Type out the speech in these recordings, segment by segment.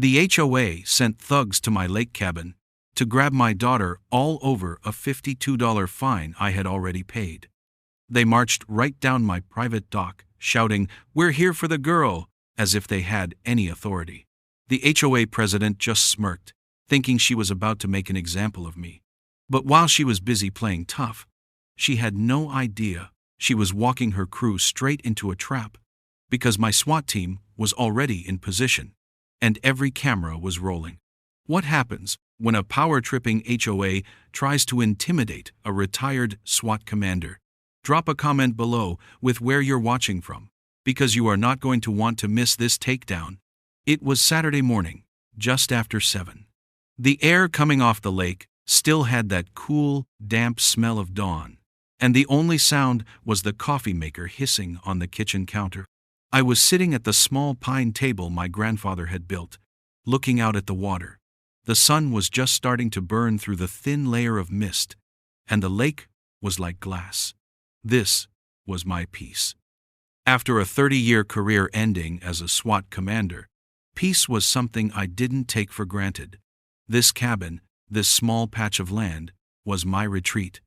The HOA sent thugs to my lake cabin to grab my daughter all over a $52 fine I had already paid. They marched right down my private dock, shouting, "We're here for the girl," as if they had any authority. The HOA president just smirked, thinking she was about to make an example of me. But while she was busy playing tough, she had no idea she was walking her crew straight into a trap, because my SWAT team was already in position, and every camera was rolling. What happens when a power-tripping HOA tries to intimidate a retired SWAT commander? Drop a comment below with where you're watching from, because you are not going to want to miss this takedown. It was Saturday morning, just after 7. The air coming off the lake still had that cool, damp smell of dawn, and the only sound was the coffee maker hissing on the kitchen counter. I was sitting at the small pine table my grandfather had built, looking out at the water. The sun was just starting to burn through the thin layer of mist, and the lake was like glass. This was my peace. After a 30-year career ending as a SWAT commander, peace was something I didn't take for granted. This cabin, this small patch of land, was my retreat.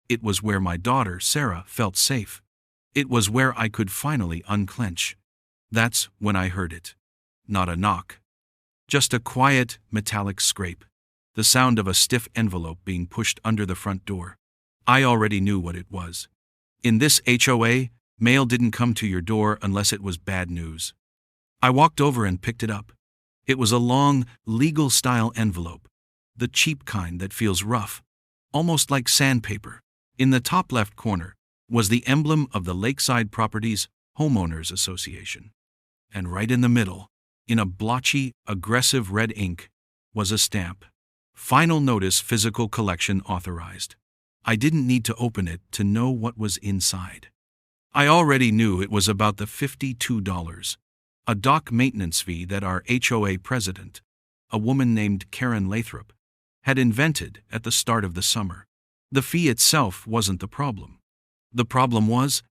It was where my daughter, Sarah, felt safe. It was where I could finally unclench. That's when I heard it. Not a knock. Just a quiet, metallic scrape. The sound of a stiff envelope being pushed under the front door. I already knew what it was. In this HOA, mail didn't come to your door unless it was bad news. I walked over and picked it up. It was a long, legal-style envelope, the cheap kind that feels rough, almost like sandpaper. In the top left corner was the emblem of the Lakeside Properties Homeowners Association. And right in the middle, in a blotchy, aggressive red ink, was a stamp. Final notice, physical collection authorized. I didn't need to open it to know what was inside. I already knew it was about the $52, a dock maintenance fee that our HOA president, a woman named Karen Lathrop, had invented at the start of the summer. The fee itself wasn't the problem. The problem was,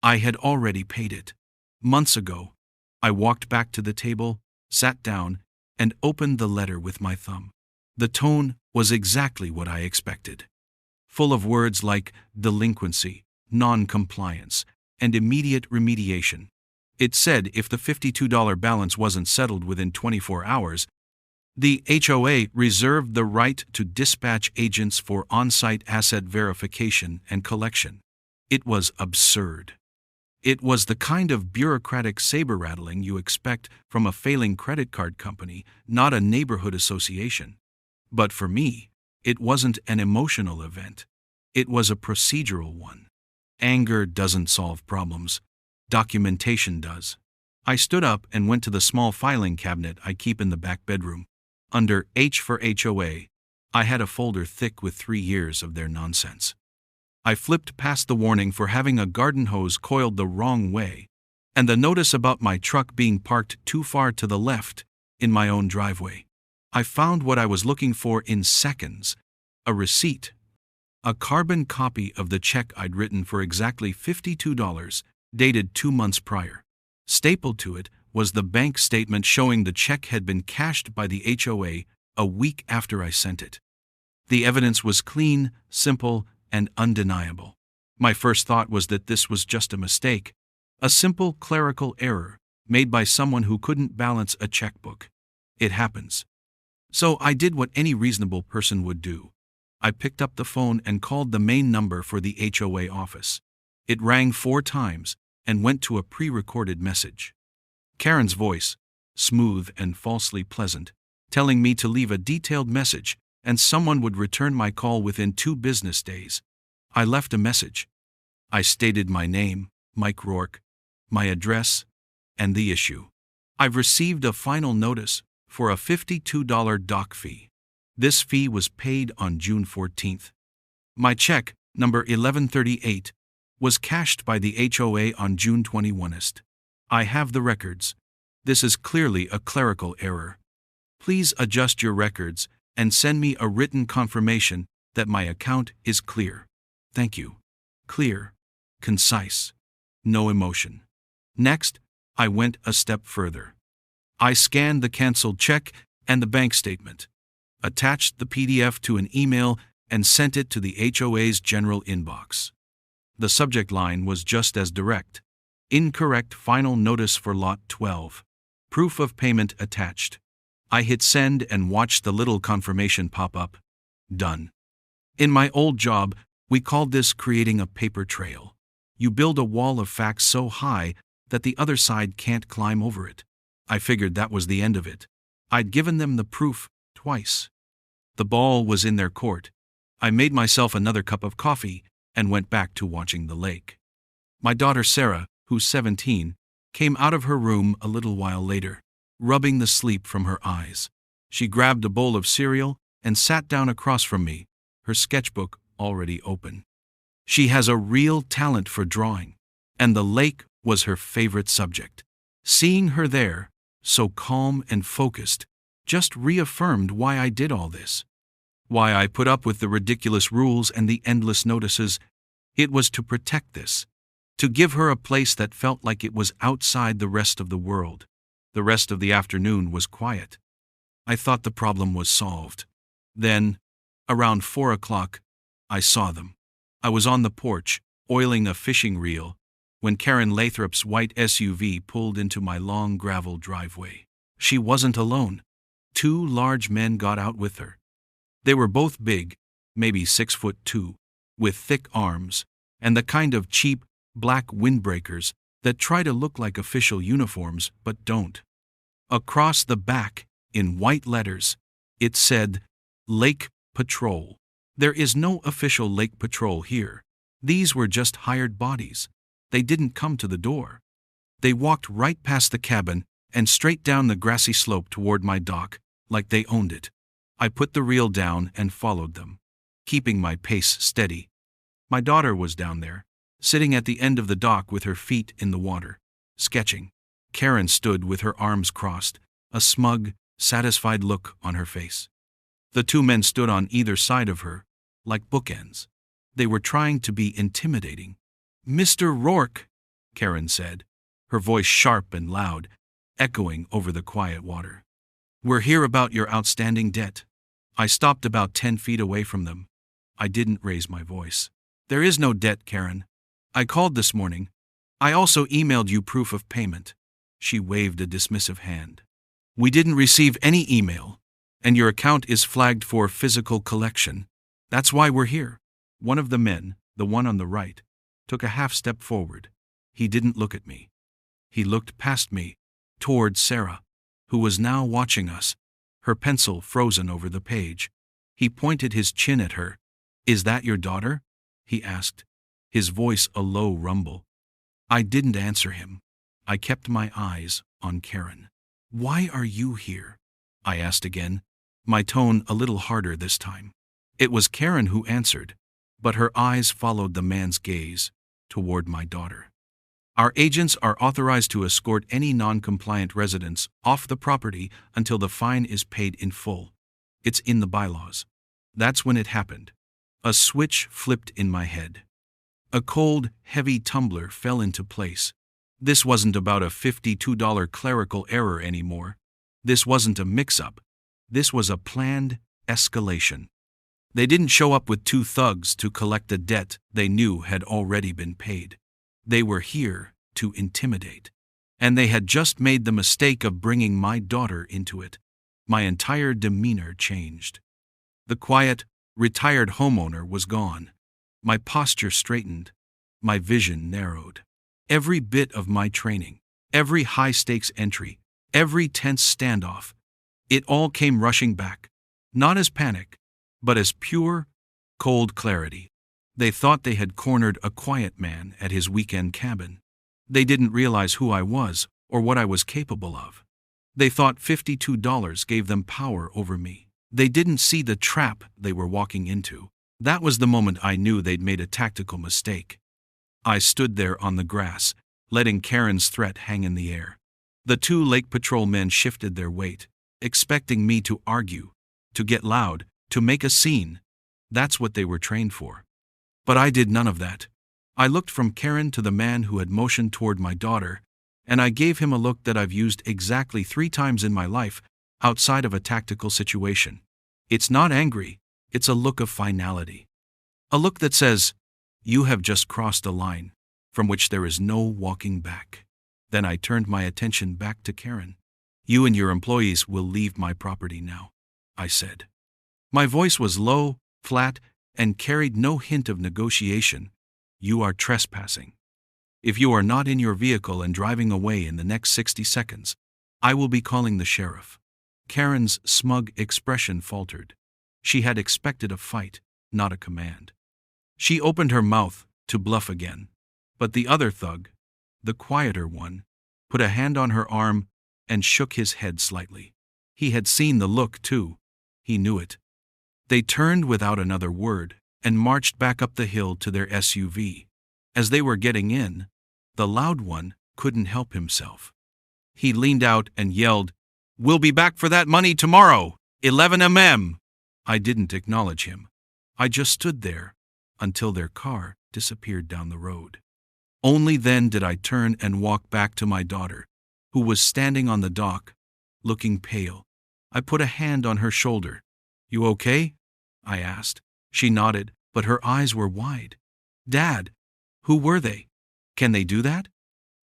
I had already paid it. Months ago, I walked back to the table, sat down, and opened the letter with my thumb. The tone was exactly what I expected. Full of words like delinquency, non-compliance, and immediate remediation. It said if the $52 balance wasn't settled within 24 hours, the HOA reserved the right to dispatch agents for on-site asset verification and collection. It was absurd. It was the kind of bureaucratic saber-rattling you expect from a failing credit card company, not a neighborhood association. But for me, it wasn't an emotional event. It was a procedural one. Anger doesn't solve problems. Documentation does. I stood up and went to the small filing cabinet I keep in the back bedroom. Under H for HOA, I had a folder thick with 3 years of their nonsense. I flipped past the warning for having a garden hose coiled the wrong way, and the notice about my truck being parked too far to the left in my own driveway. I found what I was looking for in seconds: a receipt. A carbon copy of the check I'd written for exactly $52, dated 2 months prior. Stapled to it was the bank statement showing the check had been cashed by the HOA a week after I sent it. The evidence was clean, simple, and undeniable. My first thought was that this was just a mistake, a simple clerical error made by someone who couldn't balance a checkbook. It happens. So I did what any reasonable person would do. I picked up the phone and called the main number for the HOA office. It rang 4 times and went to a pre-recorded message. Karen's voice, smooth and falsely pleasant, telling me to leave a detailed message and someone would return my call within 2 business days. I left a message. I stated my name, Mike Rourke, my address, and the issue. I've received a final notice for a $52 dock fee. This fee was paid on June 14th. My check, number 1138, was cashed by the HOA on June 21st. I have the records. This is clearly a clerical error. Please adjust your records and send me a written confirmation that my account is clear. Thank you. Clear, concise, no emotion. Next, I went a step further. I scanned the canceled check and the bank statement, attached the PDF to an email, and sent it to the HOA's general inbox. The subject line was just as direct: incorrect final notice for Lot 12. Proof of payment attached. I hit send and watched the little confirmation pop up. Done. In my old job, we called this creating a paper trail. You build a wall of facts so high that the other side can't climb over it. I figured that was the end of it. I'd given them the proof twice. The ball was in their court. I made myself another cup of coffee and went back to watching the lake. My daughter Sarah, who's 17, came out of her room a little while later, rubbing the sleep from her eyes. She grabbed a bowl of cereal and sat down across from me, her sketchbook already open. She has a real talent for drawing, and the lake was her favorite subject. Seeing her there, so calm and focused, just reaffirmed why I did all this. Why I put up with the ridiculous rules and the endless notices. It was to protect this, to give her a place that felt like it was outside the rest of the world. The rest of the afternoon was quiet. I thought the problem was solved. Then, around 4 o'clock, I saw them. I was on the porch, oiling a fishing reel, when Karen Lathrop's white SUV pulled into my long gravel driveway. She wasn't alone. 2 large men got out with her. They were both big, maybe 6'2", with thick arms, and the kind of cheap, black windbreakers that try to look like official uniforms but don't. Across the back, in white letters, it said, Lake Patrol. There is no official lake patrol here. These were just hired bodies. They didn't come to the door. They walked right past the cabin and straight down the grassy slope toward my dock, like they owned it. I put the reel down and followed them, keeping my pace steady. My daughter was down there, sitting at the end of the dock with her feet in the water, sketching. Karen stood with her arms crossed, a smug, satisfied look on her face. The 2 men stood on either side of her, like bookends. They were trying to be intimidating. "Mr. Rourke," Karen said, her voice sharp and loud, echoing over the quiet water. "We're here about your outstanding debt." I stopped about 10 feet away from them. I didn't raise my voice. "There is no debt, Karen. I called this morning. I also emailed you proof of payment." She waved a dismissive hand. "We didn't receive any email, and your account is flagged for physical collection. That's why we're here." One of the men, the one on the right, took a half step forward. He didn't look at me. He looked past me, toward Sarah, who was now watching us, her pencil frozen over the page. He pointed his chin at her. "Is that your daughter?" he asked, his voice a low rumble. I didn't answer him. I kept my eyes on Karen. "Why are you here?" I asked again, my tone a little harder this time. It was Karen who answered, but her eyes followed the man's gaze toward my daughter. "Our agents are authorized to escort any non-compliant residents off the property until the fine is paid in full. It's in the bylaws." That's when it happened. A switch flipped in my head. A cold, heavy tumbler fell into place. This wasn't about a $52 clerical error anymore. This wasn't a mix-up. This was a planned escalation. They didn't show up with 2 thugs to collect a debt they knew had already been paid. They were here to intimidate. And they had just made the mistake of bringing my daughter into it. My entire demeanor changed. The quiet, retired homeowner was gone. My posture straightened. My vision narrowed. Every bit of my training, every high-stakes entry, every tense standoff, it all came rushing back. Not as panic, but as pure, cold clarity. They thought they had cornered a quiet man at his weekend cabin. They didn't realize who I was or what I was capable of. They thought $52 gave them power over me. They didn't see the trap they were walking into. That was the moment I knew they'd made a tactical mistake. I stood there on the grass, letting Karen's threat hang in the air. The 2 Lake Patrol men shifted their weight, expecting me to argue, to get loud, to make a scene. That's what they were trained for. But I did none of that. I looked from Karen to the man who had motioned toward my daughter, and I gave him a look that I've used exactly 3 times in my life outside of a tactical situation. It's not angry, it's a look of finality. A look that says, "You have just crossed a line from which there is no walking back." Then I turned my attention back to Karen. "You and your employees will leave my property now," I said. My voice was low, flat, and carried no hint of negotiation. "You are trespassing. If you are not in your vehicle and driving away in the next 60 seconds, I will be calling the sheriff." Karen's smug expression faltered. She had expected a fight, not a command. She opened her mouth to bluff again, but the other thug, the quieter one, put a hand on her arm and shook his head slightly. He had seen the look, too. He knew it. They turned without another word and marched back up the hill to their SUV. As they were getting in, the loud one couldn't help himself. He leaned out and yelled, "We'll be back for that money tomorrow, 11 m.m." I didn't acknowledge him. I just stood there until their car disappeared down the road. Only then did I turn and walk back to my daughter, who was standing on the dock, looking pale. I put a hand on her shoulder. "You okay?" I asked. She nodded, but her eyes were wide. "Dad, who were they? Can they do that?"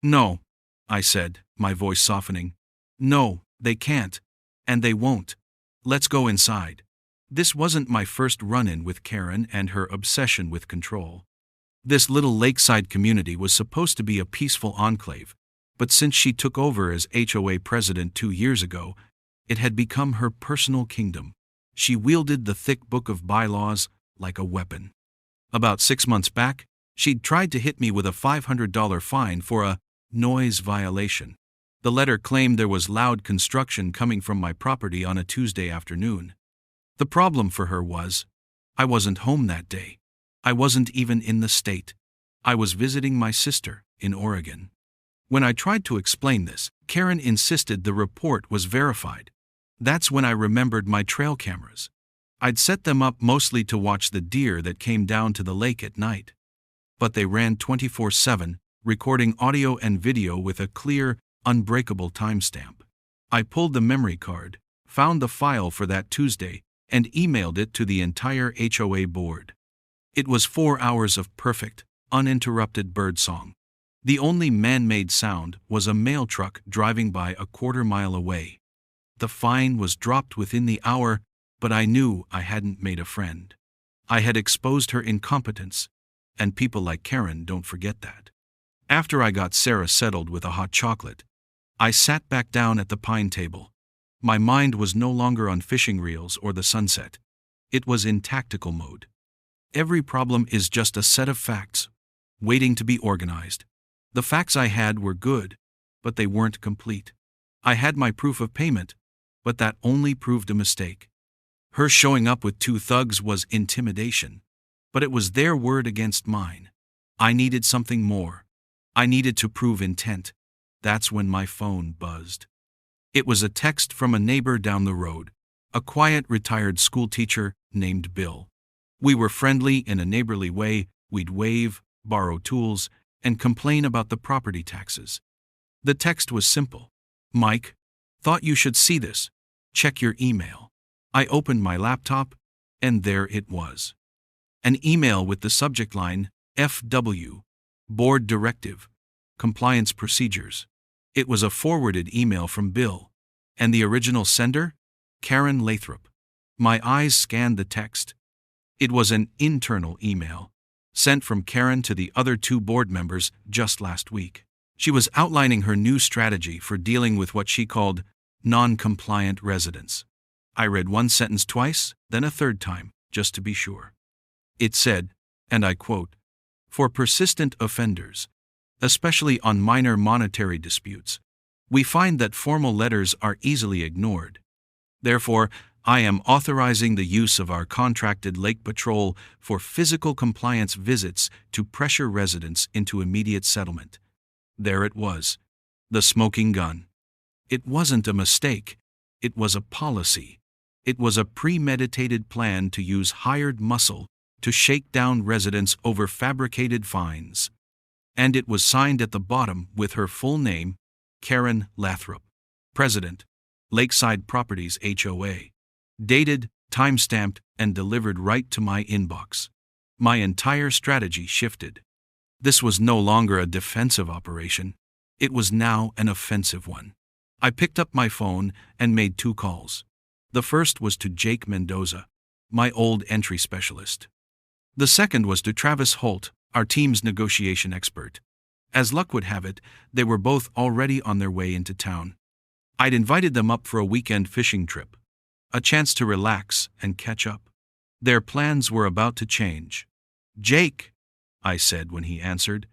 "No," I said, my voice softening. "No, they can't. And they won't. Let's go inside." This wasn't my first run-in with Karen and her obsession with control. This little lakeside community was supposed to be a peaceful enclave, but since she took over as HOA president 2 years ago, it had become her personal kingdom. She wielded the thick book of bylaws like a weapon. About 6 months back, she'd tried to hit me with a $500 fine for a noise violation. The letter claimed there was loud construction coming from my property on a Tuesday afternoon. The problem for her was, I wasn't home that day. I wasn't even in the state. I was visiting my sister in Oregon. When I tried to explain this, Karen insisted the report was verified. That's when I remembered my trail cameras. I'd set them up mostly to watch the deer that came down to the lake at night. But they ran 24/7, recording audio and video with a clear, unbreakable timestamp. I pulled the memory card, found the file for that Tuesday, and emailed it to the entire HOA board. It was 4 hours of perfect, uninterrupted birdsong. The only man-made sound was a mail truck driving by a quarter-mile away. The fine was dropped within the hour, but I knew I hadn't made a friend. I had exposed her incompetence, and people like Karen don't forget that. After I got Sarah settled with a hot chocolate, I sat back down at the pine table. My mind was no longer on fishing reels or the sunset. It was in tactical mode. Every problem is just a set of facts, waiting to be organized. The facts I had were good, but they weren't complete. I had my proof of payment, but that only proved a mistake. Her showing up with 2 thugs was intimidation, but it was their word against mine. I needed something more. I needed to prove intent. That's when my phone buzzed. It was a text from a neighbor down the road, a quiet retired schoolteacher named Bill. We were friendly in a neighborly way. We'd wave, borrow tools, and complain about the property taxes. The text was simple. "Mike, thought you should see this. Check your email." I opened my laptop, and there it was. An email with the subject line, FW, Board Directive, Compliance Procedures. It was a forwarded email from Bill, and the original sender, Karen Lathrop. My eyes scanned the text. It was an internal email, sent from Karen to the other 2 board members just last week. She was outlining her new strategy for dealing with what she called non-compliant residents. I read one sentence twice, then a third time, just to be sure. It said, and I quote, "For persistent offenders, especially on minor monetary disputes, we find that formal letters are easily ignored. Therefore, I am authorizing the use of our contracted lake patrol for physical compliance visits to pressure residents into immediate settlement." There it was, the smoking gun. It wasn't a mistake. It was a policy. It was a premeditated plan to use hired muscle to shake down residents over fabricated fines. And it was signed at the bottom with her full name, Karen Lathrop. President, Lakeside Properties HOA. Dated, time-stamped, and delivered right to my inbox. My entire strategy shifted. This was no longer a defensive operation. It was now an offensive one. I picked up my phone and made 2 calls. The first was to Jake Mendoza, my old entry specialist. The second was to Travis Holt, our team's negotiation expert. As luck would have it, they were both already on their way into town. I'd invited them up for a weekend fishing trip, a chance to relax and catch up. Their plans were about to change. "Jake," I said when he answered,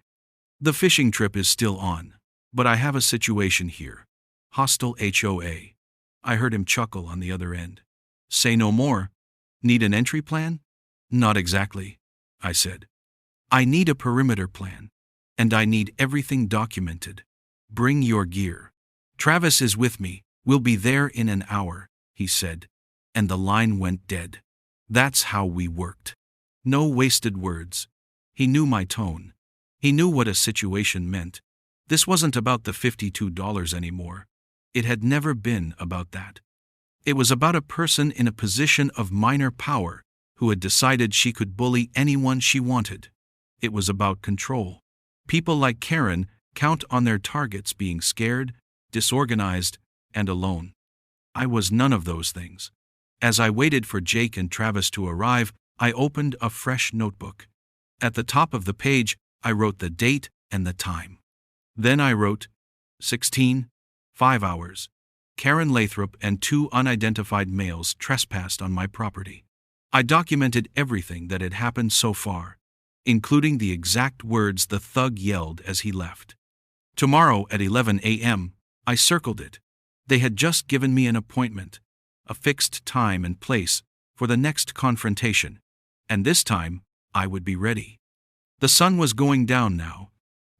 "the fishing trip is still on, but I have a situation here. Hostile HOA." I heard him chuckle on the other end. "Say no more. Need an entry plan?" "Not exactly," I said. "I need a perimeter plan, and I need everything documented. Bring your gear." "Travis is with me. We'll be there in an hour," he said, and the line went dead. That's how we worked. No wasted words. He knew my tone. He knew what a situation meant. This wasn't about the $52 anymore. It had never been about that. It was about a person in a position of minor power who had decided she could bully anyone she wanted. It was about control. People like Karen count on their targets being scared, disorganized, and alone. I was none of those things. As I waited for Jake and Travis to arrive, I opened a fresh notebook. At the top of the page, I wrote the date and the time. Then I wrote 5 hours. Karen Lathrop and 2 unidentified males trespassed on my property. I documented everything that had happened so far, including the exact words the thug yelled as he left. Tomorrow at 11 a.m., I circled it. They had just given me an appointment, a fixed time and place for the next confrontation, and this time I would be ready. The sun was going down now,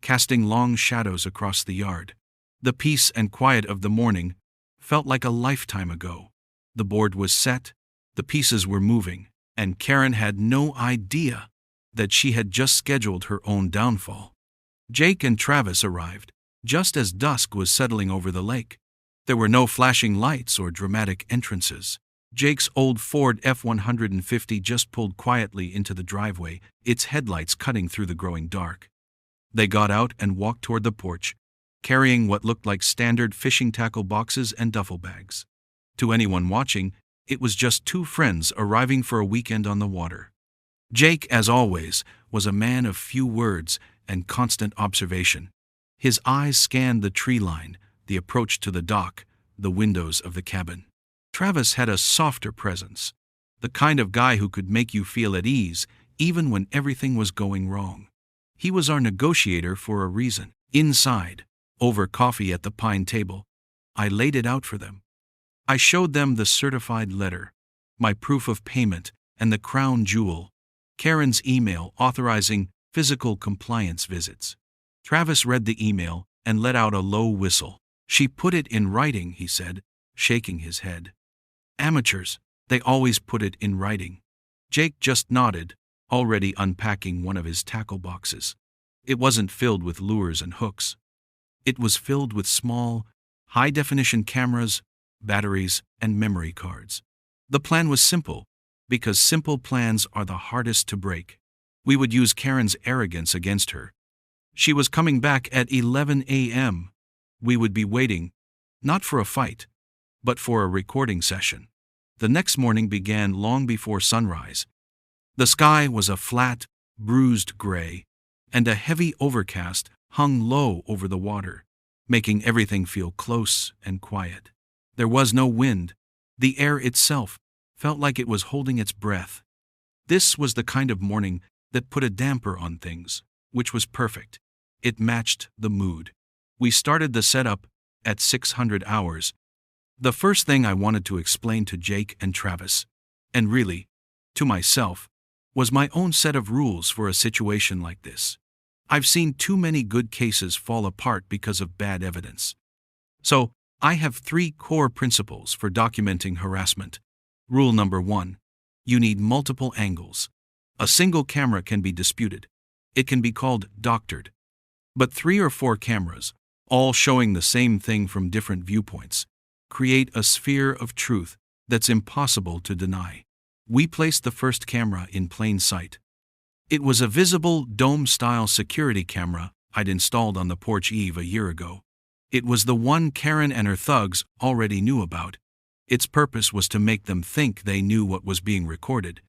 casting long shadows across the yard. The peace and quiet of the morning felt like a lifetime ago. The board was set, the pieces were moving, and Karen had no idea that she had just scheduled her own downfall. Jake and Travis arrived just as dusk was settling over the lake. There were no flashing lights or dramatic entrances. Jake's old Ford F-150 just pulled quietly into the driveway, its headlights cutting through the growing dark. They got out and walked toward the porch, carrying what looked like standard fishing tackle boxes and duffel bags. To anyone watching, it was just 2 friends arriving for a weekend on the water. Jake, as always, was a man of few words and constant observation. His eyes scanned the tree line, the approach to the dock, the windows of the cabin. Travis had a softer presence, the kind of guy who could make you feel at ease even when everything was going wrong. He was our negotiator for a reason. Inside, over coffee at the pine table, I laid it out for them. I showed them the certified letter, my proof of payment, and the crown jewel, Karen's email authorizing physical compliance visits. Travis read the email and let out a low whistle. "She put it in writing," he said, shaking his head. "Amateurs, they always put it in writing." Jake just nodded, already unpacking one of his tackle boxes. It wasn't filled with lures and hooks. It was filled with small, high-definition cameras, batteries, and memory cards. The plan was simple, because simple plans are the hardest to break. We would use Karen's arrogance against her. She was coming back at 11 a.m. We would be waiting, not for a fight, but for a recording session. The next morning began long before sunrise. The sky was a flat, bruised gray, and a heavy overcast hung low over the water, making everything feel close and quiet. There was no wind. The air itself felt like it was holding its breath. This was the kind of morning that put a damper on things, which was perfect. It matched the mood. We started the setup at 600 hours. The first thing I wanted to explain to Jake and Travis, and really, to myself, was my own set of rules for a situation like this. I've seen too many good cases fall apart because of bad evidence. So, I have 3 core principles for documenting harassment. Rule number 1. You need multiple angles. A single camera can be disputed. It can be called doctored. But 3 or 4 cameras, all showing the same thing from different viewpoints, create a sphere of truth that's impossible to deny. We placed the first camera in plain sight. It was a visible, dome-style security camera I'd installed on the porch eve a year ago. It was the one Karen and her thugs already knew about. Its purpose was to make them think they knew what was being recorded.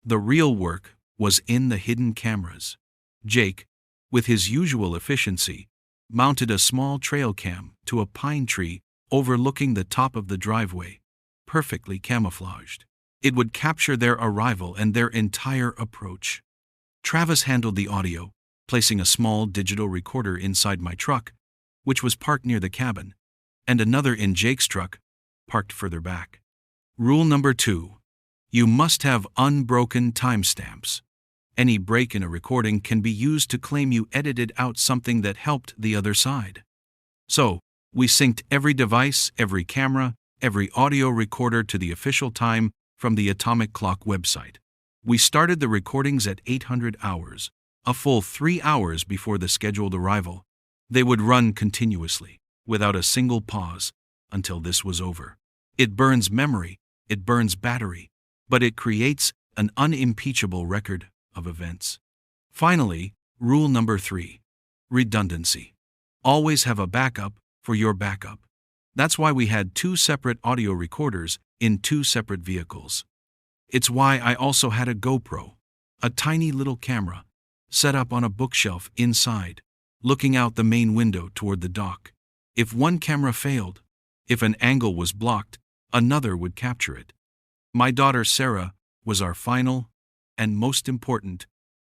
The real work was in the hidden cameras. Jake, with his usual efficiency, mounted a small trail cam to a pine tree overlooking the top of the driveway, perfectly camouflaged. It would capture their arrival and their entire approach. Travis handled the audio, placing a small digital recorder inside my truck, which was parked near the cabin, and another in Jake's truck, parked further back. Rule number 2. You must have unbroken timestamps. Any break in a recording can be used to claim you edited out something that helped the other side. So, we synced every device, every camera, every audio recorder to the official time from the Atomic Clock website. We started the recordings at 800 hours, a full 3 hours before the scheduled arrival. They would run continuously, without a single pause, until this was over. It burns memory, it burns battery, but it creates an unimpeachable record of events. Finally, rule number 3. Redundancy. Always have a backup for your backup. That's why we had 2 separate audio recorders in 2 separate vehicles. It's why I also had a GoPro, a tiny little camera, set up on a bookshelf inside, looking out the main window toward the dock. If one camera failed, if an angle was blocked, another would capture it. My daughter Sarah was our final, and most important,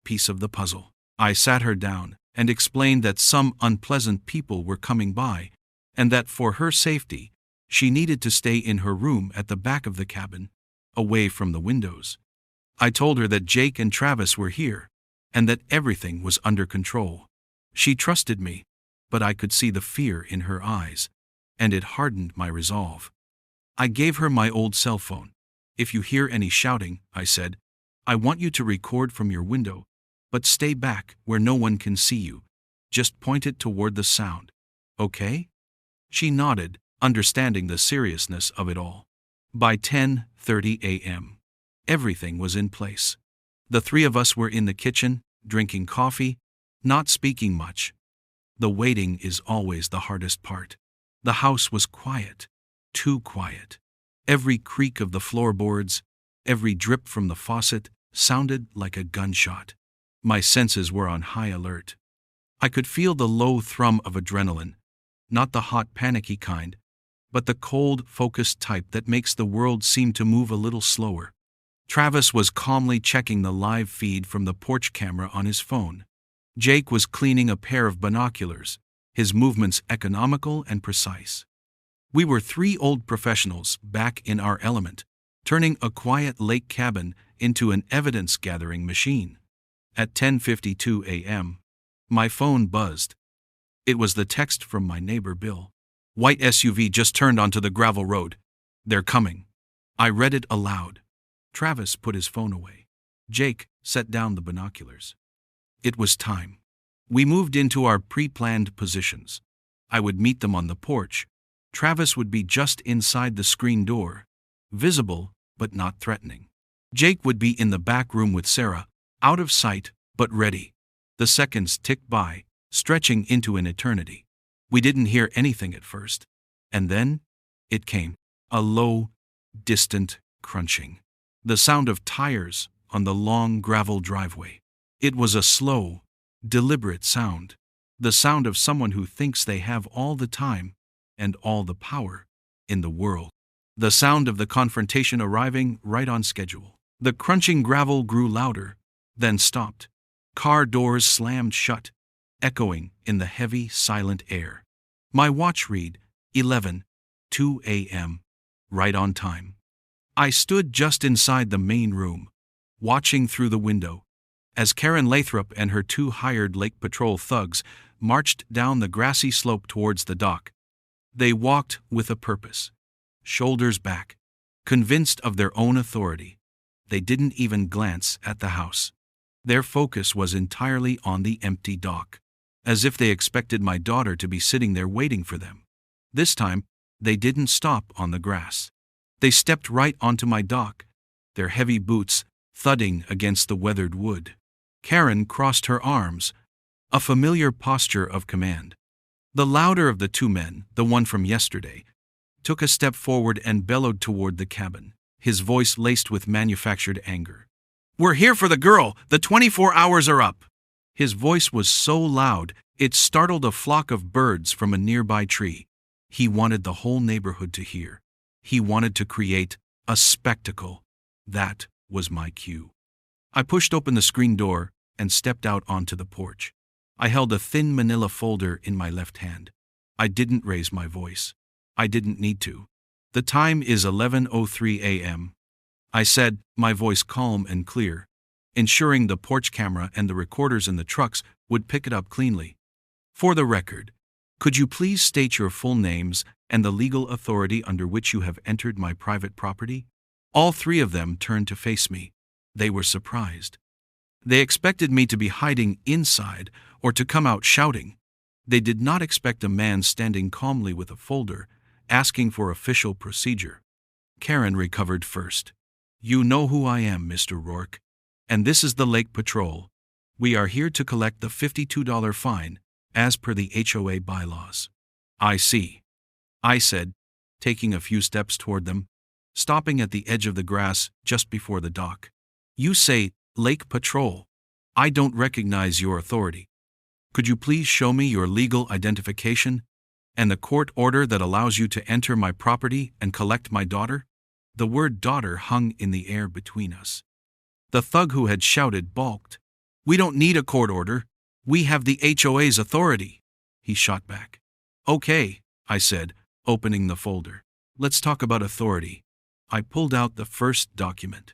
piece of the puzzle. I sat her down and explained that some unpleasant people were coming by, and that for her safety, she needed to stay in her room at the back of the cabin, away from the windows. I told her that Jake and Travis were here, and that everything was under control. She trusted me, but I could see the fear in her eyes, and it hardened my resolve. I gave her my old cell phone. If you hear any shouting, I said, I want you to record from your window, but stay back where no one can see you. Just point it toward the sound. Okay? She nodded, understanding the seriousness of it all. By 10:30 a.m., everything was in place. The 3 of us were in the kitchen, drinking coffee, not speaking much. The waiting is always the hardest part. The house was quiet, too quiet. Every creak of the floorboards, every drip from the faucet sounded like a gunshot. My senses were on high alert. I could feel the low thrum of adrenaline, not the hot panicky kind, but the cold, focused type that makes the world seem to move a little slower. Travis was calmly checking the live feed from the porch camera on his phone. Jake was cleaning a pair of binoculars, his movements economical and precise. We were 3 old professionals back in our element, turning a quiet lake cabin into an evidence-gathering machine. At 10:52 a.m., my phone buzzed. It was the text from my neighbor Bill. White SUV just turned onto the gravel road. They're coming. I read it aloud. Travis put his phone away. Jake set down the binoculars. It was time. We moved into our pre-planned positions. I would meet them on the porch. Travis would be just inside the screen door, visible but not threatening. Jake would be in the back room with Sarah, out of sight but ready. The seconds ticked by, stretching into an eternity. We didn't hear anything at first. And then, it came. A low, distant crunching. The sound of tires on the long gravel driveway. It was a slow, deliberate sound. The sound of someone who thinks they have all the time and all the power in the world. The sound of the confrontation arriving right on schedule. The crunching gravel grew louder, then stopped. Car doors slammed shut, echoing in the heavy, silent air. My watch read 11:02 a.m., right on time. I stood just inside the main room, watching through the window, as Karen Lathrop and her 2 hired Lake Patrol thugs marched down the grassy slope towards the dock. They walked with a purpose, shoulders back, convinced of their own authority. They didn't even glance at the house. Their focus was entirely on the empty dock. as if they expected my daughter to be sitting there waiting for them. This time, they didn't stop on the grass. They stepped right onto my dock, their heavy boots thudding against the weathered wood. Karen crossed her arms, a familiar posture of command. The louder of the two men, the one from yesterday, took a step forward and bellowed toward the cabin, his voice laced with manufactured anger. "We're here for the girl! The 24 hours are up!" His voice was so loud, it startled a flock of birds from a nearby tree. He wanted the whole neighborhood to hear. He wanted to create a spectacle. That was my cue. I pushed open the screen door and stepped out onto the porch. I held a thin manila folder in my left hand. I didn't raise my voice. I didn't need to. "The time is 11:03 a.m. I said, my voice calm and clear, ensuring the porch camera and the recorders in the trucks would pick it up cleanly. "For the record, could you please state your full names and the legal authority under which you have entered my private property?" All three of them turned to face me. They were surprised. They expected me to be hiding inside or to come out shouting. They did not expect a man standing calmly with a folder, asking for official procedure. Karen recovered first. "You know who I am, Mr. Rourke. And this is the Lake Patrol. We are here to collect the $52 fine, as per the HOA bylaws." "I see," I said, taking a few steps toward them, stopping at the edge of the grass just before the dock. "You say Lake Patrol. I don't recognize your authority. Could you please show me your legal identification and the court order that allows you to enter my property and collect my daughter?" The word daughter hung in the air between us. The thug who had shouted balked. "We don't need a court order. We have the HOA's authority," he shot back. "Okay," I said, opening the folder. "Let's talk about authority." I pulled out the first document.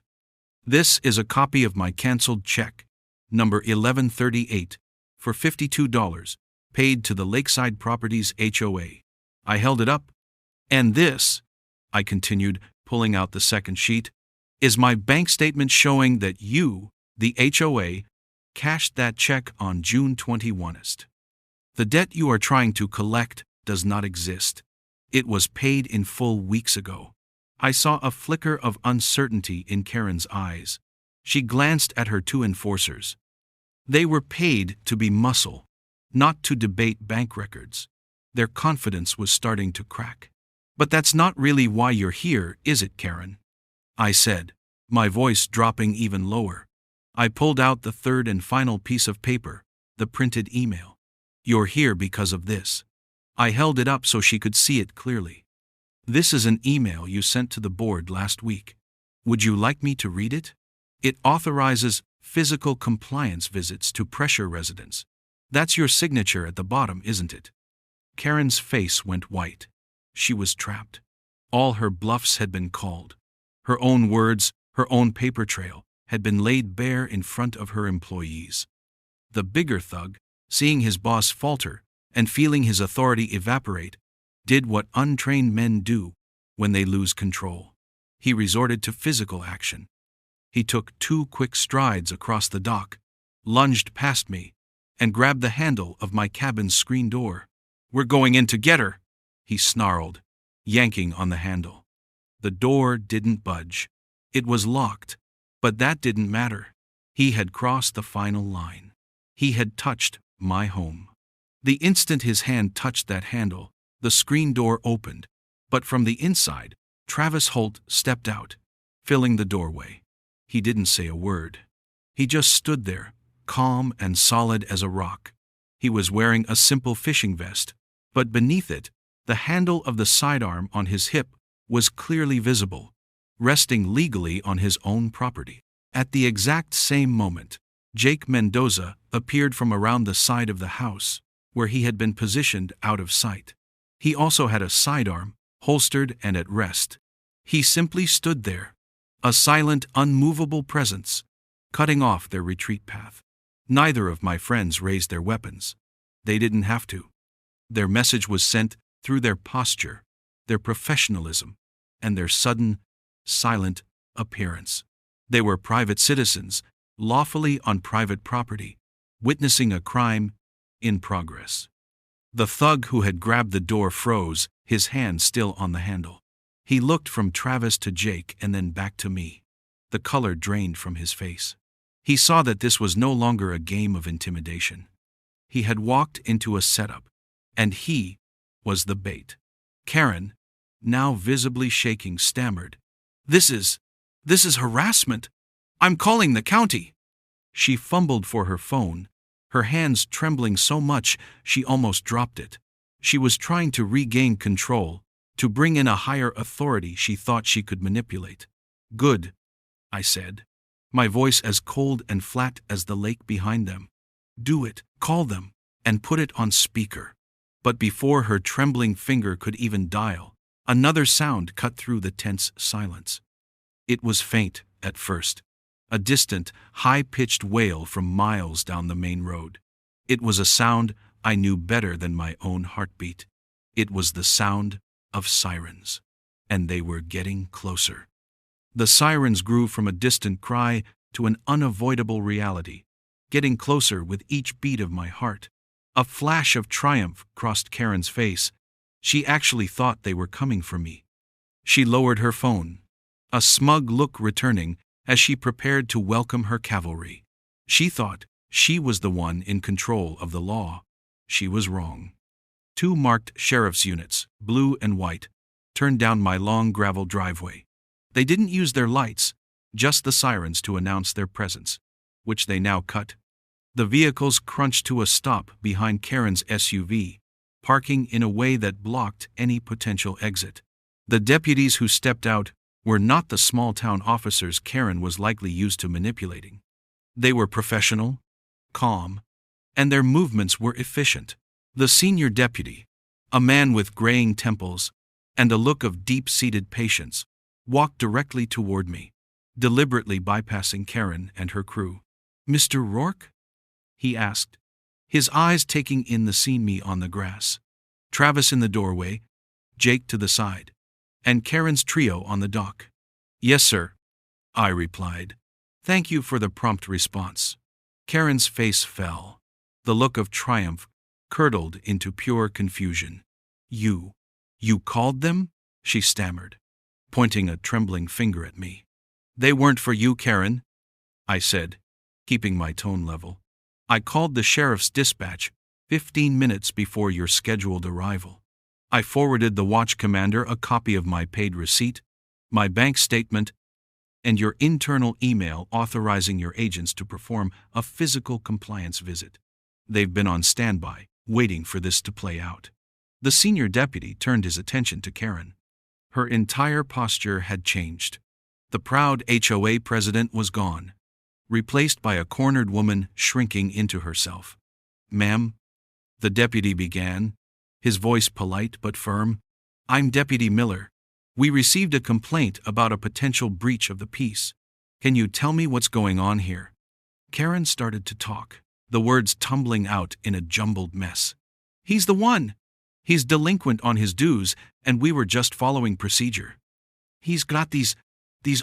"This is a copy of my canceled check, number 1138, for $52, paid to the Lakeside Properties HOA." I held it up. "And this," I continued, pulling out the second sheet, "is my bank statement showing that you, the HOA, cashed that check on June 21st. The debt you are trying to collect does not exist. It was paid in full weeks ago." I saw a flicker of uncertainty in Karen's eyes. She glanced at her two enforcers. They were paid to be muscle, not to debate bank records. Their confidence was starting to crack. "But that's not really why you're here, is it, Karen?" I said, my voice dropping even lower. I pulled out the third and final piece of paper, the printed email. "You're here because of this." I held it up so she could see it clearly. "This is an email you sent to the board last week. Would you like me to read it? It authorizes physical compliance visits to pressure residents. That's your signature at the bottom, isn't it?" Karen's face went white. She was trapped. All her bluffs had been called. Her own words, her own paper trail, had been laid bare in front of her employees. The bigger thug, seeing his boss falter and feeling his authority evaporate, did what untrained men do when they lose control. He resorted to physical action. He took 2 quick strides across the dock, lunged past me, and grabbed the handle of my cabin's screen door. "We're going in to get her," he snarled, yanking on the handle. The door didn't budge. It was locked, but that didn't matter. He had crossed the final line. He had touched my home. The instant his hand touched that handle, the screen door opened, but from the inside, Travis Holt stepped out, filling the doorway. He didn't say a word. He just stood there, calm and solid as a rock. He was wearing a simple fishing vest, but beneath it, the handle of the sidearm on his hip was clearly visible, resting legally on his own property. At the exact same moment, Jake Mendoza appeared from around the side of the house, where he had been positioned out of sight. He also had a sidearm, holstered and at rest. He simply stood there, a silent, unmovable presence, cutting off their retreat path. Neither of my friends raised their weapons. They didn't have to. Their message was sent through their posture, their professionalism, and their sudden, silent appearance. They were private citizens, lawfully on private property, witnessing a crime in progress. The thug who had grabbed the door froze, his hand still on the handle. He looked from Travis to Jake and then back to me. The color drained from his face. He saw that this was no longer a game of intimidation. He had walked into a setup, and he was the bait. Karen, now visibly shaking, stammered, This is harassment. I'm calling the county." She fumbled for her phone, her hands trembling so much she almost dropped it. She was trying to regain control, to bring in a higher authority she thought she could manipulate. "Good," I said, my voice as cold and flat as the lake behind them. "Do it, call them, and put it on speaker." But before her trembling finger could even dial, another sound cut through the tense silence. It was faint at first, a distant, high-pitched wail from miles down the main road. It was a sound I knew better than my own heartbeat. It was the sound of sirens, and they were getting closer. The sirens grew from a distant cry to an unavoidable reality, getting closer with each beat of my heart. A flash of triumph crossed Karen's face. She actually thought they were coming for me. She lowered her phone, a smug look returning as she prepared to welcome her cavalry. She thought she was the one in control of the law. She was wrong. 2 marked sheriff's units, blue and white, turned down my long gravel driveway. They didn't use their lights, just the sirens to announce their presence, which they now cut. The vehicles crunched to a stop behind Karen's SUV, parking in a way that blocked any potential exit. The deputies who stepped out were not the small-town officers Karen was likely used to manipulating. They were professional, calm, and their movements were efficient. The senior deputy, a man with graying temples and a look of deep-seated patience, walked directly toward me, deliberately bypassing Karen and her crew. "Mr. Rourke?" he asked, his eyes taking in the scene on the grass. Travis in the doorway, Jake to the side, and Karen's trio on the dock. "Yes, sir," I replied. "Thank you for the prompt response." Karen's face fell. The look of triumph curdled into pure confusion. You called them?" she stammered, pointing a trembling finger at me. "They weren't for you, Karen," I said, keeping my tone level. "I called the sheriff's dispatch 15 minutes before your scheduled arrival. I forwarded the watch commander a copy of my paid receipt, my bank statement, and your internal email authorizing your agents to perform a physical compliance visit. They've been on standby, waiting for this to play out." The senior deputy turned his attention to Karen. Her entire posture had changed. The proud HOA president was gone, replaced by a cornered woman shrinking into herself. "Ma'am," the deputy began, his voice polite but firm, "I'm Deputy Miller. We received a complaint about a potential breach of the peace. Can you tell me what's going on here?" Karen started to talk, the words tumbling out in a jumbled mess. "He's the one. He's delinquent on his dues, and we were just following procedure. He's got these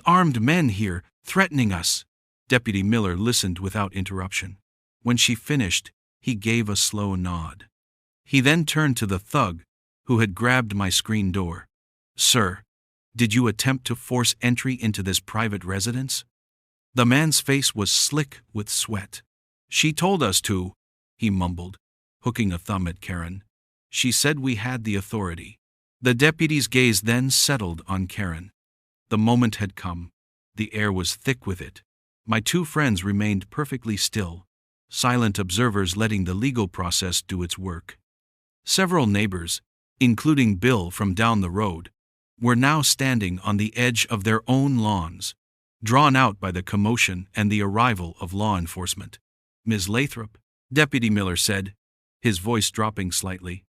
armed men here, threatening us." Deputy Miller listened without interruption. When she finished, he gave a slow nod. He then turned to the thug who had grabbed my screen door. "Sir, did you attempt to force entry into this private residence?" The man's face was slick with sweat. "She told us to," he mumbled, hooking a thumb at Karen. "She said we had the authority." The deputy's gaze then settled on Karen. The moment had come. The air was thick with it. My 2 friends remained perfectly still, silent observers letting the legal process do its work. Several neighbors, including Bill from down the road, were now standing on the edge of their own lawns, drawn out by the commotion and the arrival of law enforcement. "Ms. Lathrop," Deputy Miller said, his voice dropping slightly,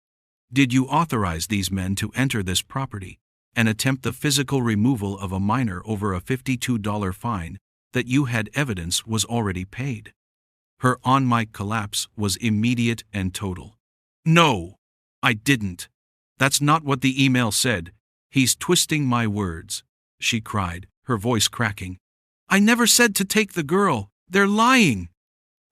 "did you authorize these men to enter this property and attempt the physical removal of a minor over a $52 fine that you had evidence was already paid?" Her on-mic collapse was immediate and total. "No, I didn't. That's not what the email said. He's twisting my words," she cried, her voice cracking. "I never said to take the girl. They're lying."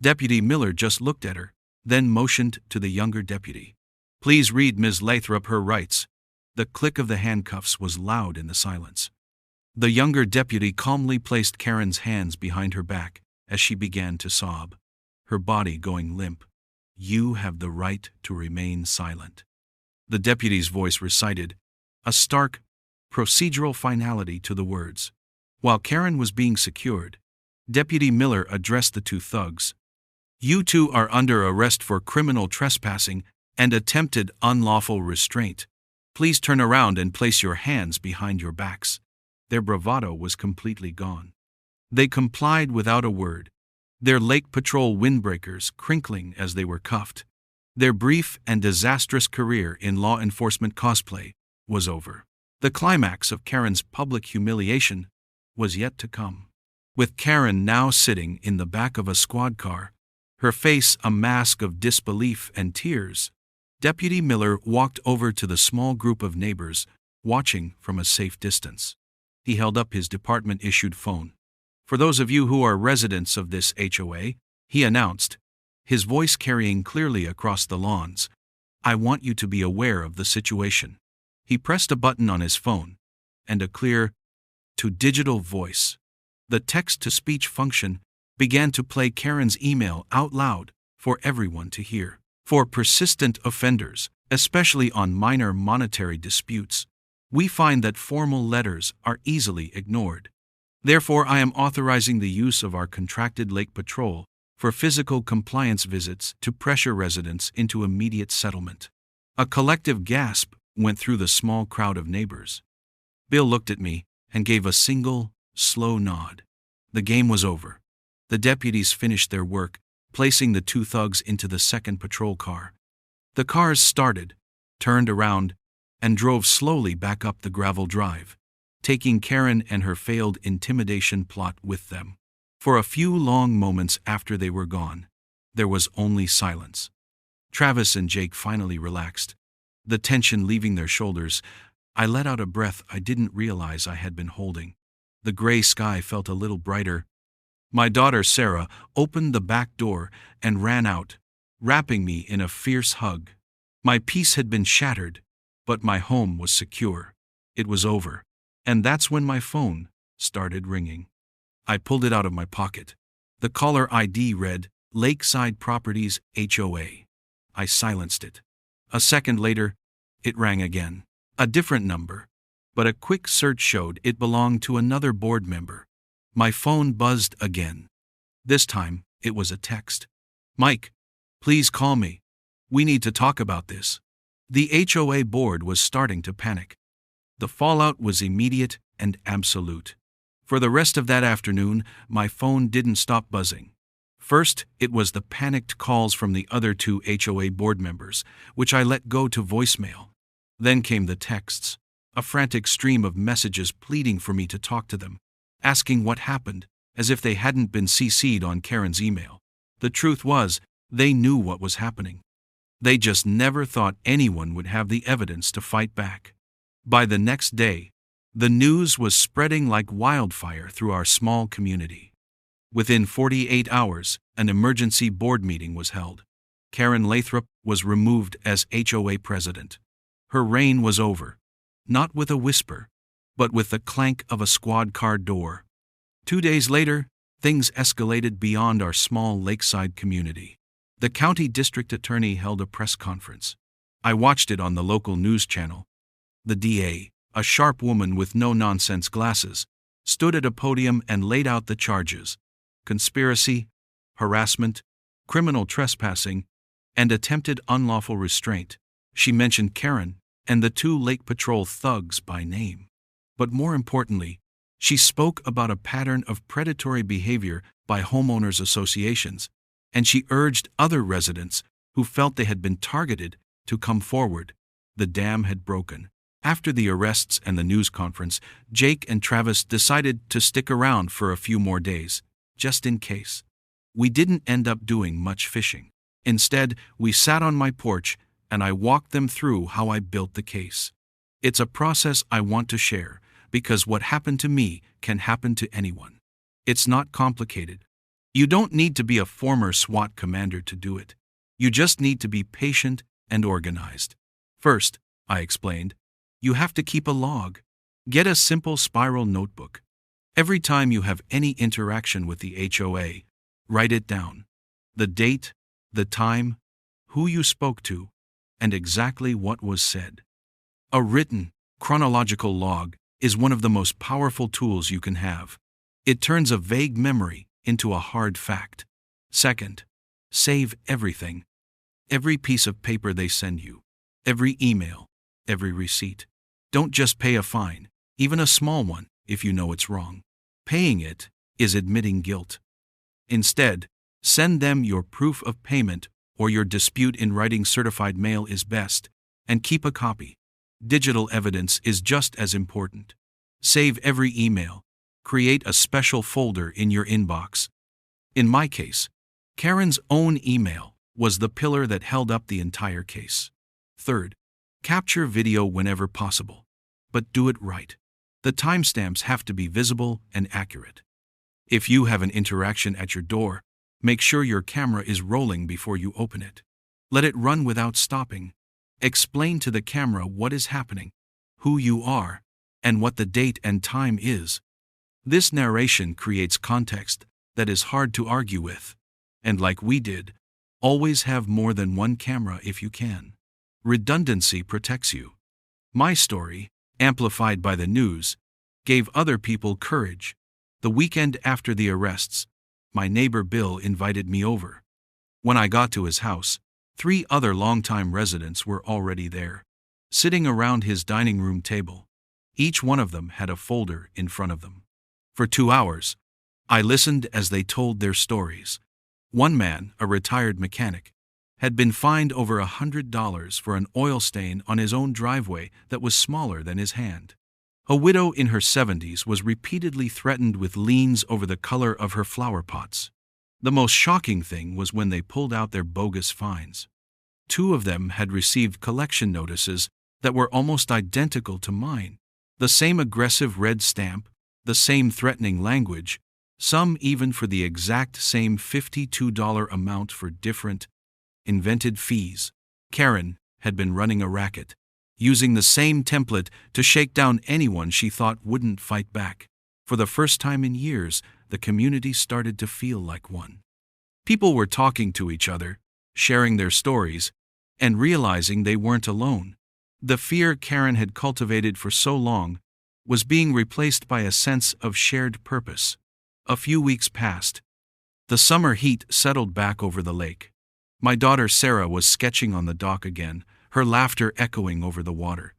Deputy Miller just looked at her, then motioned to the younger deputy. "Please read Ms. Lathrop her rights." The click of the handcuffs was loud in the silence. The younger deputy calmly placed Karen's hands behind her back as she began to sob, her body going limp. "You have the right to remain silent." The deputy's voice recited, a stark, procedural finality to the words. While Karen was being secured, Deputy Miller addressed the two thugs. "You two are under arrest for criminal trespassing and attempted unlawful restraint. Please turn around and place your hands behind your backs." Their bravado was completely gone. They complied without a word, their Lake Patrol windbreakers crinkling as they were cuffed. Their brief and disastrous career in law enforcement cosplay was over. The climax of Karen's public humiliation was yet to come. With Karen now sitting in the back of a squad car, her face a mask of disbelief and tears, Deputy Miller walked over to the small group of neighbors watching from a safe distance. He held up his department-issued phone. "For those of you who are residents of this HOA," he announced, his voice carrying clearly across the lawns, "I want you to be aware of the situation." He pressed a button on his phone, and a clear, to-digital voice, the text-to-speech function, began to play Karen's email out loud for everyone to hear. "For persistent offenders, especially on minor monetary disputes, we find that formal letters are easily ignored. Therefore, I am authorizing the use of our contracted Lake Patrol for physical compliance visits to pressure residents into immediate settlement." A collective gasp went through the small crowd of neighbors. Bill looked at me and gave a single, slow nod. The game was over. The deputies finished their work, placing the two thugs into the second patrol car. The cars started, turned around, and drove slowly back up the gravel drive, taking Karen and her failed intimidation plot with them. For a few long moments after they were gone, there was only silence. Travis and Jake finally relaxed, the tension leaving their shoulders. I let out a breath I didn't realize I had been holding. The gray sky felt a little brighter. My daughter Sarah opened the back door and ran out, wrapping me in a fierce hug. My peace had been shattered, but my home was secure. It was over. And that's when my phone started ringing. I pulled it out of my pocket. The caller ID read, "Lakeside Properties HOA." I silenced it. A second later, it rang again. A different number, but a quick search showed it belonged to another board member. My phone buzzed again. This time, it was a text. "Mike, please call me. We need to talk about this." The HOA board was starting to panic. The fallout was immediate and absolute. For the rest of that afternoon, my phone didn't stop buzzing. First, it was the panicked calls from the other two HOA board members, which I let go to voicemail. Then came the texts, a frantic stream of messages pleading for me to talk to them, asking what happened, as if they hadn't been CC'd on Karen's email. The truth was, they knew what was happening. They just never thought anyone would have the evidence to fight back. By the next day, the news was spreading like wildfire through our small community. Within 48 hours, an emergency board meeting was held. Karen Lathrop was removed as HOA president. Her reign was over, not with a whisper, but with the clank of a squad car door. 2 days later, things escalated beyond our small lakeside community. The county district attorney held a press conference. I watched it on the local news channel. The DA, a sharp woman with no-nonsense glasses, stood at a podium and laid out the charges: conspiracy, harassment, criminal trespassing, and attempted unlawful restraint. She mentioned Karen and the two Lake Patrol thugs by name. But more importantly, she spoke about a pattern of predatory behavior by homeowners associations, and she urged other residents who felt they had been targeted to come forward. The dam had broken. After the arrests and the news conference, Jake and Travis decided to stick around for a few more days, just in case. We didn't end up doing much fishing. Instead, we sat on my porch and I walked them through how I built the case. It's a process I want to share, because what happened to me can happen to anyone. It's not complicated. You don't need to be a former SWAT commander to do it. You just need to be patient and organized. First, I explained, you have to keep a log. Get a simple spiral notebook. Every time you have any interaction with the HOA, write it down. The date, the time, who you spoke to, and exactly what was said. A written, chronological log is one of the most powerful tools you can have. It turns a vague memory into a hard fact. Second, save everything. Every piece of paper they send you, every email, every receipt. Don't just pay a fine, even a small one, if you know it's wrong. Paying it is admitting guilt. Instead, send them your proof of payment or your dispute in writing. Certified mail is best, and keep a copy. Digital evidence is just as important. Save every email. Create a special folder in your inbox. In my case, Karen's own email was the pillar that held up the entire case. Third, capture video whenever possible. But do it right. The timestamps have to be visible and accurate. If you have an interaction at your door, make sure your camera is rolling before you open it. Let it run without stopping. Explain to the camera what is happening, who you are, and what the date and time is. This narration creates context that is hard to argue with. And like we did, always have more than one camera if you can. Redundancy protects you. My story, amplified by the news, gave other people courage. The weekend after the arrests, my neighbor Bill invited me over. When I got to his house, 3 other longtime residents were already there, sitting around his dining room table. Each one of them had a folder in front of them. For 2 hours, I listened as they told their stories. One man, a retired mechanic, had been fined over $100 for an oil stain on his own driveway that was smaller than his hand. A widow in her 70s was repeatedly threatened with liens over the color of her flower pots. The most shocking thing was when they pulled out their bogus fines. 2 of them had received collection notices that were almost identical to mine. The same aggressive red stamp, the same threatening language, some even for the exact same $52 amount for different, invented fees. Karen had been running a racket, using the same template to shake down anyone she thought wouldn't fight back. For the first time in years, the community started to feel like one. People were talking to each other, sharing their stories, and realizing they weren't alone. The fear Karen had cultivated for so long was being replaced by a sense of shared purpose. A few weeks passed. The summer heat settled back over the lake. My daughter Sarah was sketching on the dock again, her laughter echoing over the water.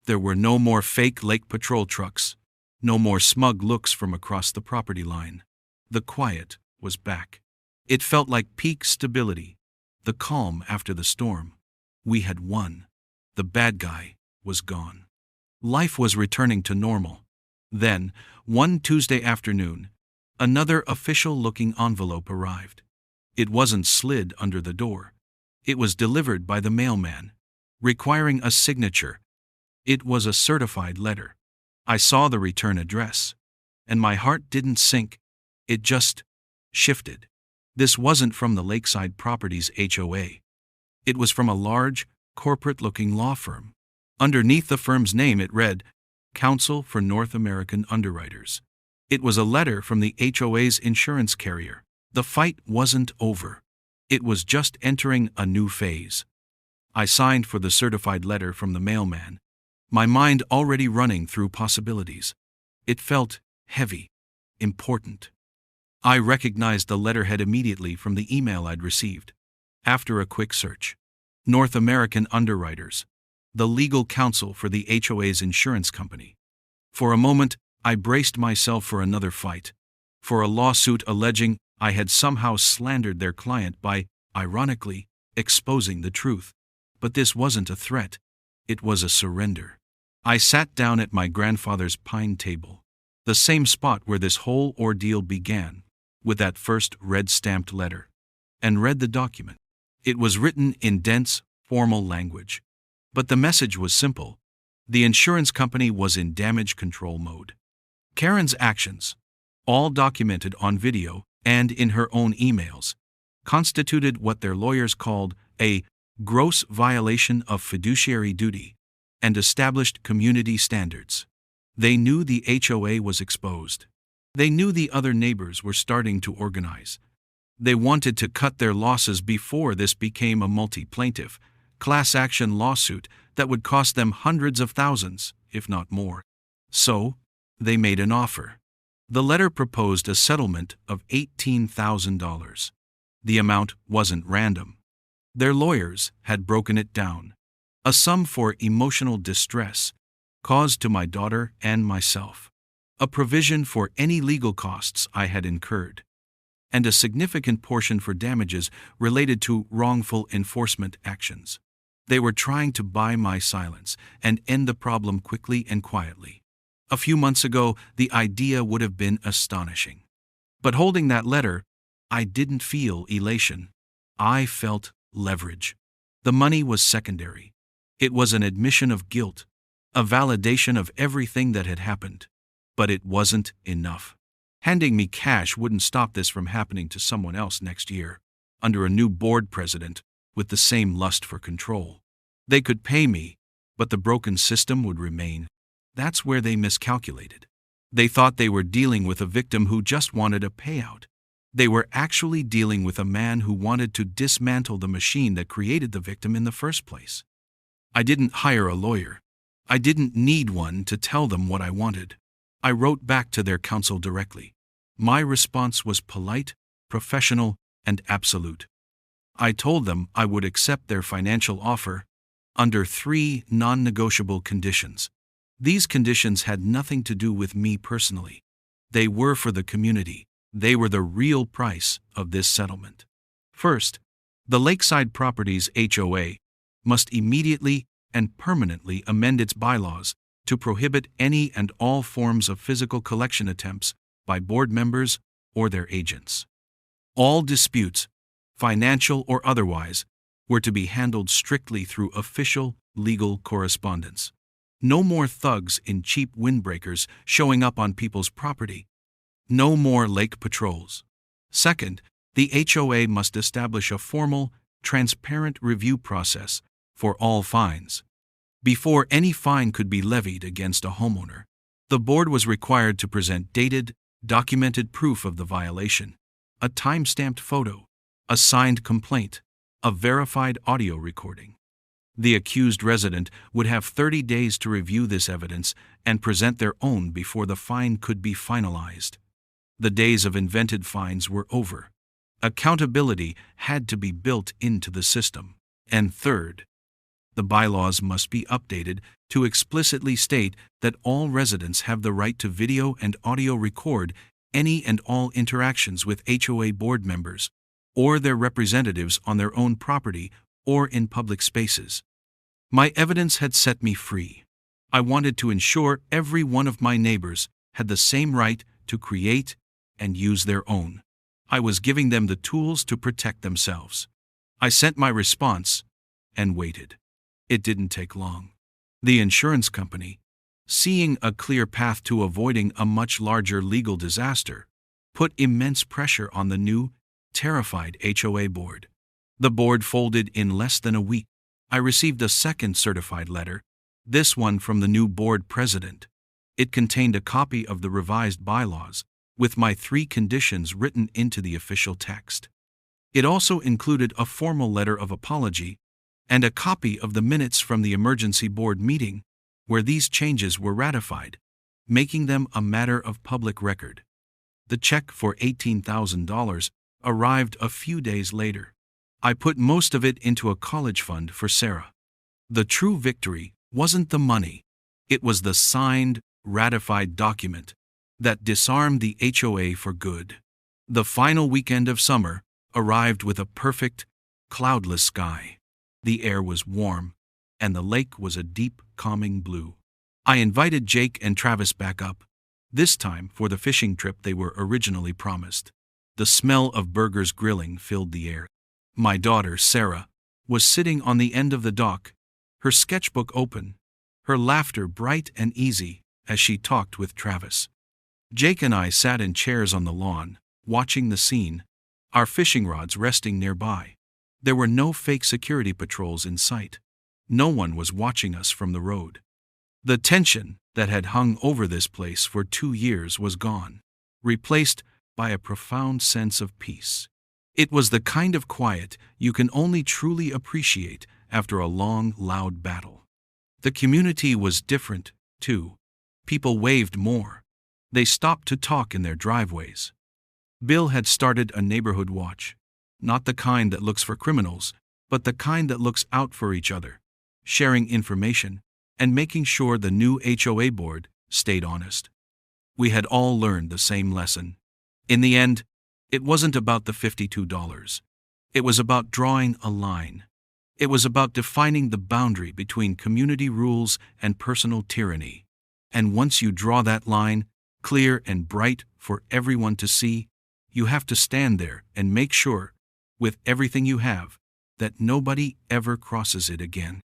There were no more fake lake patrol trucks, no more smug looks from across the property line. The quiet was back. It felt like peak stability, the calm after the storm. We had won. The bad guy was gone. Life was returning to normal. Then, one Tuesday afternoon, another official-looking envelope arrived. It wasn't slid under the door. It was delivered by the mailman, requiring a signature. It was a certified letter. I saw the return address, and my heart didn't sink. It just shifted. This wasn't from the Lakeside Properties HOA. It was from a large, corporate-looking law firm. Underneath the firm's name it read, Counsel for North American Underwriters. It was a letter from the HOA's insurance carrier. The fight wasn't over. It was just entering a new phase. I signed for the certified letter from the mailman, my mind already running through possibilities. It felt heavy, important. I recognized the letterhead immediately from the email I'd received. After a quick search, North American Underwriters, the legal counsel for the HOA's insurance company. For a moment, I braced myself for another fight, for a lawsuit alleging I had somehow slandered their client by, ironically, exposing the truth. But this wasn't a threat. It was a surrender. I sat down at my grandfather's pine table, the same spot where this whole ordeal began, with that first red-stamped letter, and read the document. It was written in dense, formal language. But the message was simple. The insurance company was in damage control mode. Karen's actions, all documented on video and in her own emails, constituted what their lawyers called a gross violation of fiduciary duty and established community standards. They knew the HOA was exposed. They knew the other neighbors were starting to organize. They wanted to cut their losses before this became a multi-plaintiff, class action lawsuit that would cost them hundreds of thousands, if not more. So, they made an offer. The letter proposed a settlement of $18,000. The amount wasn't random. Their lawyers had broken it down. A sum for emotional distress caused to my daughter and myself. A provision for any legal costs I had incurred. And a significant portion for damages related to wrongful enforcement actions. They were trying to buy my silence and end the problem quickly and quietly. A few months ago, the idea would have been astonishing. But holding that letter, I didn't feel elation. I felt leverage. The money was secondary. It was an admission of guilt, a validation of everything that had happened. But it wasn't enough. Handing me cash wouldn't stop this from happening to someone else next year, under a new board president with the same lust for control. They could pay me, but the broken system would remain. That's where they miscalculated. They thought they were dealing with a victim who just wanted a payout. They were actually dealing with a man who wanted to dismantle the machine that created the victim in the first place. I didn't hire a lawyer. I didn't need one to tell them what I wanted. I wrote back to their counsel directly. My response was polite, professional, and absolute. I told them I would accept their financial offer under 3 non-negotiable conditions. These conditions had nothing to do with me personally. They were for the community. They were the real price of this settlement. First, the Lakeside Properties HOA must immediately and permanently amend its bylaws to prohibit any and all forms of physical collection attempts by board members or their agents. All disputes, financial or otherwise, were to be handled strictly through official legal correspondence. No more thugs in cheap windbreakers showing up on people's property. No more lake patrols. Second, the HOA must establish a formal, transparent review process for all fines. Before any fine could be levied against a homeowner, the board was required to present dated, documented proof of the violation, a time-stamped photo, a signed complaint, a verified audio recording. The accused resident would have 30 days to review this evidence and present their own before the fine could be finalized. The days of invented fines were over. Accountability had to be built into the system. And third, the bylaws must be updated to explicitly state that all residents have the right to video and audio record any and all interactions with HOA board members or their representatives on their own property or in public spaces. My evidence had set me free. I wanted to ensure every one of my neighbors had the same right to create and use their own. I was giving them the tools to protect themselves. I sent my response and waited. It didn't take long. The insurance company, seeing a clear path to avoiding a much larger legal disaster, put immense pressure on the new, terrified HOA board. The board folded in less than a week. I received a second certified letter, this one from the new board president. It contained a copy of the revised bylaws, with my 3 conditions written into the official text. It also included a formal letter of apology and a copy of the minutes from the emergency board meeting, where these changes were ratified, making them a matter of public record. The check for $18,000 arrived a few days later. I put most of it into a college fund for Sarah. The true victory wasn't the money. It was the signed, ratified document that disarmed the HOA for good. The final weekend of summer arrived with a perfect, cloudless sky. The air was warm, and the lake was a deep, calming blue. I invited Jake and Travis back up, this time for the fishing trip they were originally promised. The smell of burgers grilling filled the air. My daughter, Sarah, was sitting on the end of the dock, her sketchbook open, her laughter bright and easy as she talked with Travis. Jake and I sat in chairs on the lawn, watching the scene, our fishing rods resting nearby. There were no fake security patrols in sight. No one was watching us from the road. The tension that had hung over this place for 2 years was gone, replaced by a profound sense of peace. It was the kind of quiet you can only truly appreciate after a long, loud battle. The community was different, too. People waved more. They stopped to talk in their driveways. Bill had started a neighborhood watch, not the kind that looks for criminals, but the kind that looks out for each other, sharing information and making sure the new HOA board stayed honest. We had all learned the same lesson. In the end, it wasn't about the $52. It was about drawing a line. It was about defining the boundary between community rules and personal tyranny. And once you draw that line, clear and bright for everyone to see, you have to stand there and make sure, with everything you have, that nobody ever crosses it again.